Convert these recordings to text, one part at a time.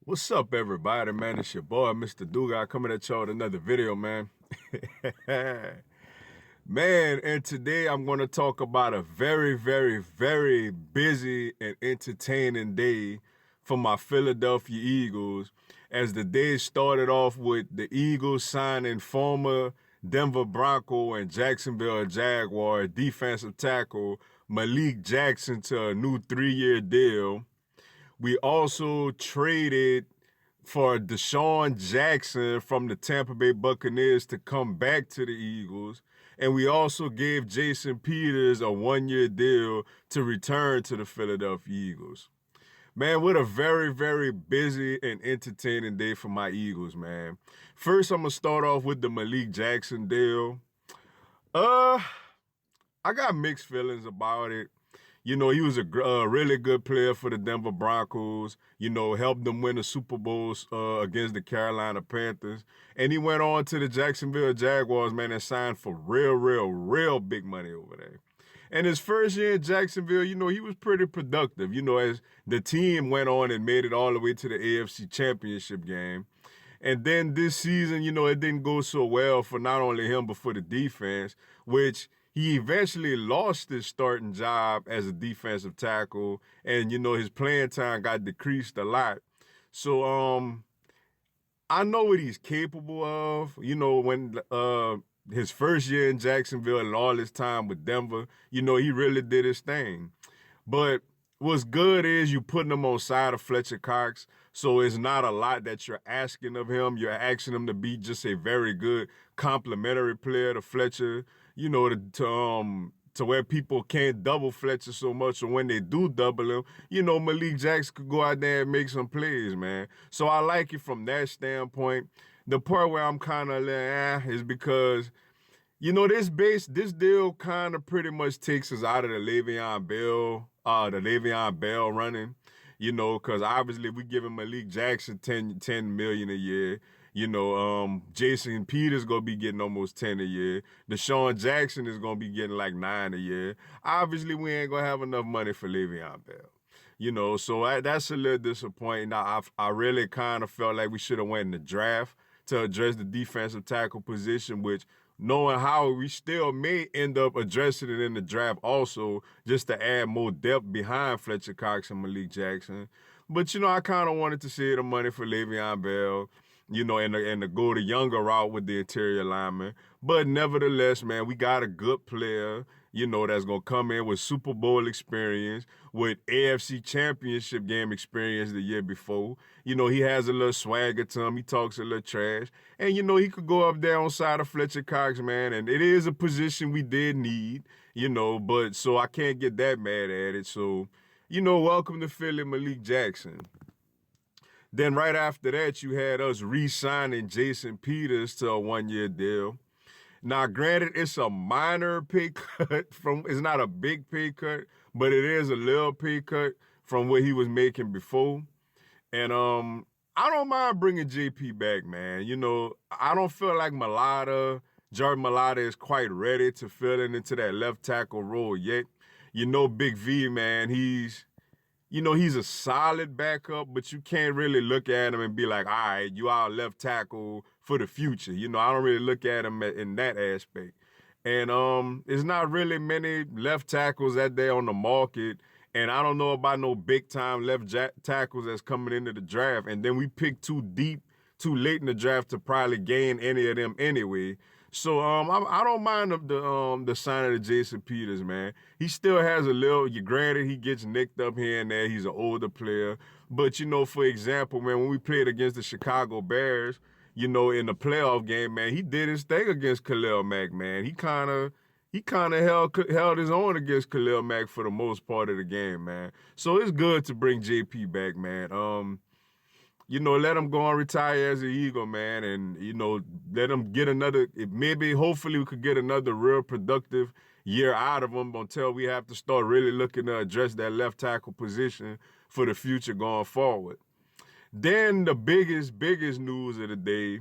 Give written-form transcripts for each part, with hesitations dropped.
What's up, everybody, man? It's your boy, Mr. Dugai, coming at y'all with another video, man. Man, and today I'm going to talk about a very, very, very busy and entertaining day for my Philadelphia Eagles, as the day started off with the Eagles signing former Denver Bronco and Jacksonville Jaguar defensive tackle Malik Jackson to a new 3-year deal. We also traded for DeSean Jackson from the Tampa Bay Buccaneers to come back to the Eagles. And we also gave Jason Peters a 1-year deal to return to the Philadelphia Eagles. Man, what a very, very busy and entertaining day for my Eagles, man. First, I'm going to start off with the Malik Jackson deal. Uh, I got mixed feelings about it. You know, he was a really good player for the Denver Broncos, helped them win the Super Bowls against the Carolina Panthers. And he went on to the Jacksonville Jaguars, man, and signed for real, real, real big money over there. And his first year in Jacksonville, he was pretty productive, as the team went on and made it all the way to the AFC Championship game. And then this season, it didn't go so well for not only him, but for the defense, which he eventually lost his starting job as a defensive tackle. And, his playing time got decreased a lot. So, I know what he's capable of. When his first year in Jacksonville and all his time with Denver, he really did his thing. But what's good is you putting him on side of Fletcher Cox, so it's not a lot that you're asking of him. You're asking him to be just a very good complementary player to Fletcher, to where people can't double Fletcher so much. So when they do double him, Malik Jackson could go out there and make some plays, man. So I like it from that standpoint. The part where I'm kind of is because this deal kind of pretty much takes us out of the Le'Veon Bell running, because obviously we giving Malik Jackson 10 million a year. Jason Peters gonna be getting almost 10 a year. DeSean Jackson is gonna be getting like 9 a year. Obviously, we ain't gonna have enough money for Le'Veon Bell. So that's a little disappointing. I really kind of felt like we should have went in the draft to address the defensive tackle position, which knowing how we still may end up addressing it in the draft also, just to add more depth behind Fletcher Cox and Malik Jackson. But, I kind of wanted to see the money for Le'Veon Bell, and to go the younger route with the interior lineman. But nevertheless, man, we got a good player, that's going to come in with Super Bowl experience, with AFC Championship game experience the year before. He has a little swagger to him. He talks a little trash. And, he could go up there on side of Fletcher Cox, man. And it is a position we did need, but so I can't get that mad at it. So, welcome to Philly, Malik Jackson. Then right after that, you had us re-signing Jason Peters to a 1-year deal. Now, granted, it's a minor pay cut it's not a big pay cut, but it is a little pay cut from what he was making before. And I don't mind bringing JP back, man. I don't feel like Jordan Mailata is quite ready to fill into that left tackle role yet. Big V, man, he's a solid backup, but you can't really look at him and be like, all right, you are left tackle for the future. I don't really look at him in that aspect. And there's not really many left tackles out there on the market. And I don't know about no big time left tackles that's coming into the draft. And then we pick too deep, too late in the draft to probably gain any of them anyway. So I don't mind the signing of Jason Peters, man. He still has a little. Granted, he gets nicked up here and there. He's an older player, but for example, man, when we played against the Chicago Bears, in the playoff game, man, he did his thing against Khalil Mack, man. He kind of held his own against Khalil Mack for the most part of the game, man. So it's good to bring JP back, man. Let him go and retire as an Eagle, man, and, let him get hopefully we could get another real productive year out of him until we have to start really looking to address that left tackle position for the future going forward. Then the biggest news of the day,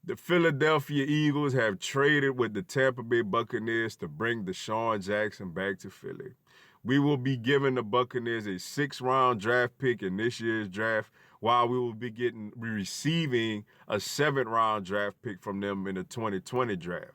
the Philadelphia Eagles have traded with the Tampa Bay Buccaneers to bring DeSean Jackson back to Philly, We will be giving the Buccaneers a 6th-round draft pick in this year's draft, while we will be receiving a 7th-round draft pick from them in the 2020 draft.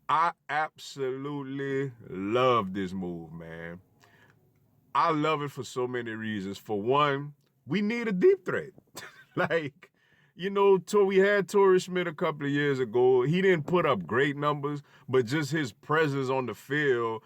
I absolutely love this move, man. I love it for so many reasons. For one, we need a deep threat. Like, we had Torrey Smith a couple of years ago. He didn't put up great numbers, but just his presence on the field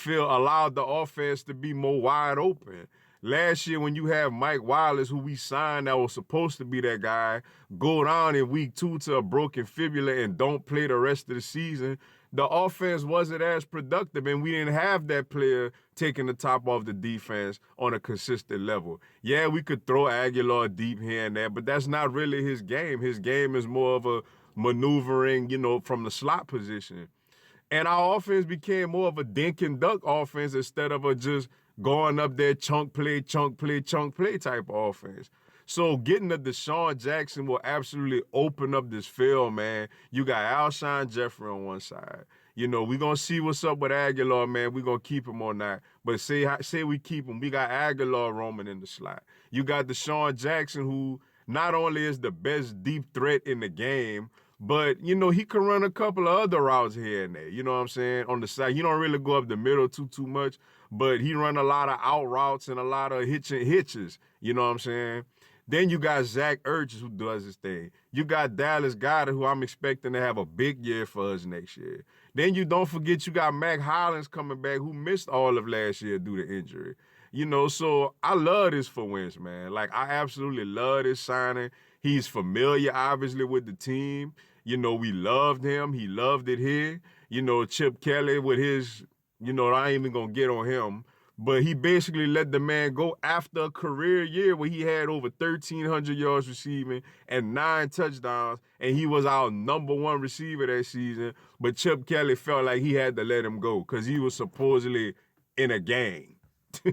allowed the offense to be more wide open. Last year, when you have Mike Wallace, who we signed that was supposed to be that guy, go down in week 2 to a broken fibula and don't play the rest of the season, the offense wasn't as productive, and we didn't have that player taking the top off the defense on a consistent level. Yeah, we could throw Aguilar deep here and there, but that's not really his game. His game is more of a maneuvering, from the slot position. And our offense became more of a dink and dunk offense instead of a just going up there chunk play type of offense. So getting the DeSean Jackson will absolutely open up this field, man. You got Alshon Jeffrey on one side. We're going to see what's up with Aguilar, man. We're going to keep him on that. But say we keep him. We got Aguilar roaming in the slot. You got DeSean Jackson, who not only is the best deep threat in the game, but, he can run a couple of other routes here and there. You know what I'm saying? On the side. He don't really go up the middle too much, but he run a lot of out routes and a lot of hitches. You know what I'm saying? Then you got Zach Ertz, who does his thing. You got Dallas Goedert, who I'm expecting to have a big year for us next year. Then you don't forget you got Mac Hollins coming back, who missed all of last year due to injury. So I love this for Wentz, man. Like, I absolutely love this signing. He's familiar, obviously, with the team. We loved him. He loved it here. Chip Kelly with his, I ain't even going to get on him. But he basically let the man go after a career year where he had over 1,300 yards receiving and 9 touchdowns, and he was our number 1 receiver that season. But Chip Kelly felt like he had to let him go because he was supposedly in a gang.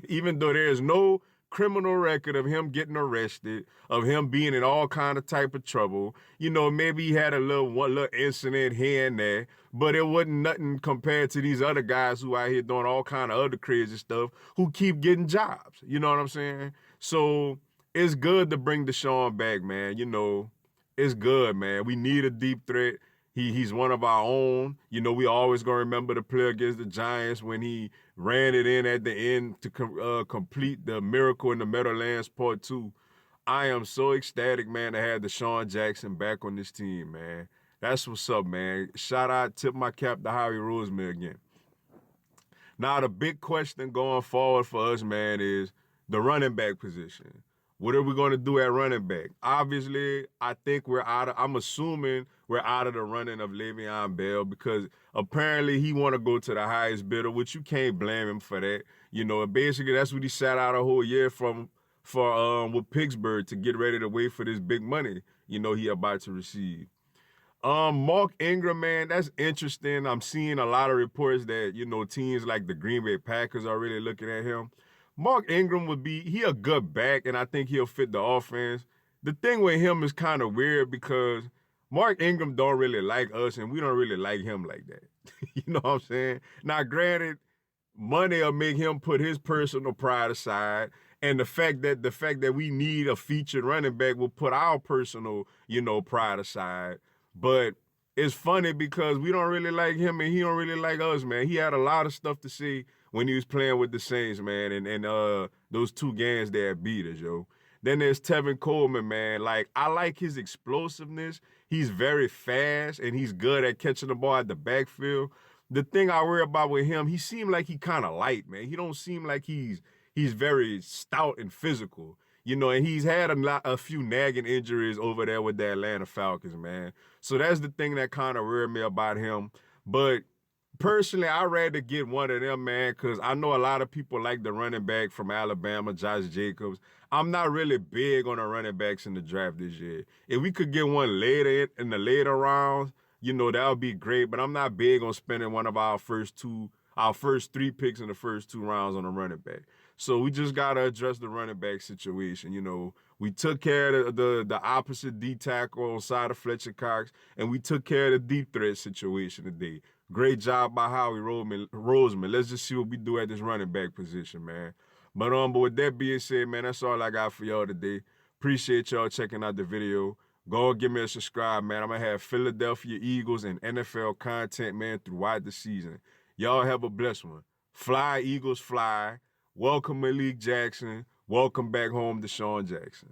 Even though there's no criminal record of him getting arrested, of him being in all kind of type of trouble. Maybe he had one little incident here and there, but it wasn't nothing compared to these other guys who out here doing all kind of other crazy stuff who keep getting jobs. You know what I'm saying? So it's good to bring DeSean back, man. It's good, man. We need a deep threat. He's one of our own. We always going to remember the play against the Giants when he ran it in at the end to complete the Miracle in the Meadowlands Part 2. I am so ecstatic, man, to have DeSean Jackson back on this team, man. That's what's up, man. Shout out, tip my cap to Howie Roseman again. Now, the big question going forward for us, man, is the running back position. What are we going to do at running back? Obviously, I think I'm assuming we're out of the running of Le'Veon Bell because apparently he want to go to the highest bidder, which you can't blame him for that. Basically that's what he sat out a whole year for with Pittsburgh to get ready to wait for this big money, he about to receive. Mark Ingram, man, that's interesting. I'm seeing a lot of reports that, teams like the Green Bay Packers are really looking at him. Mark Ingram he a good back, and I think he'll fit the offense. The thing with him is kind of weird because Mark Ingram don't really like us, and we don't really like him like that. You know what I'm saying? Now, granted, money will make him put his personal pride aside, and the fact that we need a featured running back will put our personal, pride aside. But it's funny because we don't really like him, and he don't really like us, man. He had a lot of stuff to say when he was playing with the Saints, man, and those 2 games that beat us, yo. Then there's Tevin Coleman, man. Like, I like his explosiveness. He's very fast, and he's good at catching the ball at the backfield. The thing I worry about with him, he seemed like he kind of light, man. He don't seem like he's very stout and physical, and he's had a few nagging injuries over there with the Atlanta Falcons, man. So that's the thing that kind of worried me about him. But personally, I'd rather get one of them, man, because I know a lot of people like the running back from Alabama, Josh Jacobs. I'm not really big on the running backs in the draft this year. If we could get one later in the later rounds, that would be great. But I'm not big on spending one of our first 3 picks in the first 2 rounds on a running back. So we just got to address the running back situation. We took care of the opposite D tackle on side of Fletcher Cox, and we took care of the deep threat situation today. Great job by Howie Roseman. Let's just see what we do at this running back position, man. But with that being said, man, that's all I got for y'all today. Appreciate y'all checking out the video. Go and give me a subscribe, man. I'm going to have Philadelphia Eagles and NFL content, man, throughout the season. Y'all have a blessed one. Fly, Eagles, fly. Welcome, Malik Jackson. Welcome back home, DeSean Jackson.